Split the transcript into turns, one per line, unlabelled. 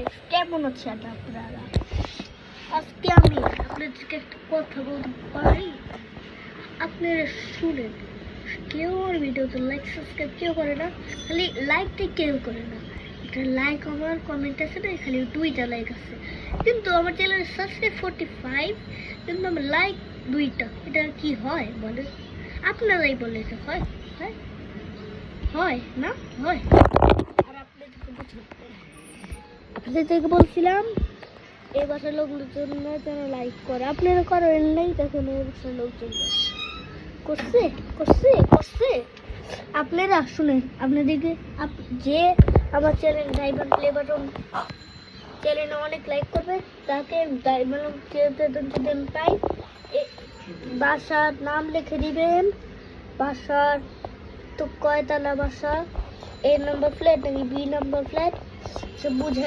Guys, কেমন আছেন আপনারা? আজকে আমি আপনাদেরকে একটা কথা বলতে পারি, আপনারা শুনেন। কেউ আমার ভিডিওতে লাইক সাবস্ক্রাইব কেউ করে না, খালি লাইকটা কেউ করে না। এটা লাইক আমার কমেন্ট আছে না, খালি 2টা লাইক আছে, কিন্তু আমার চ্যানেলের সাবস্ক্রাইব 45, কিন্তু আমার লাইক 2টা। এটা কি হয় বলেন? আপনারাই বলে এটা হয় হয় হয় না হয়? আর আপনাদেরকে বলছিলাম এই বাসার লোকজন যেন লাইক করে, আপনারা করেন নাই, দেখেন এই বাসার লোকজন করছে করছে করছে। আপনারা শুনেন, আপনাদেরকে যে আমার চ্যানেল ডায়মন্ড প্লে বাটন চ্যানেলে অনেক লাইক করবে, তাকে ডায়মন্ড যদি পাই বাসার নাম লিখে দিবেন। বাসার তো কয়তলা বাসা, A নাম্বার ফ্ল্যাট নাকি B নাম্বার ফ্ল্যাট সে বুঝাই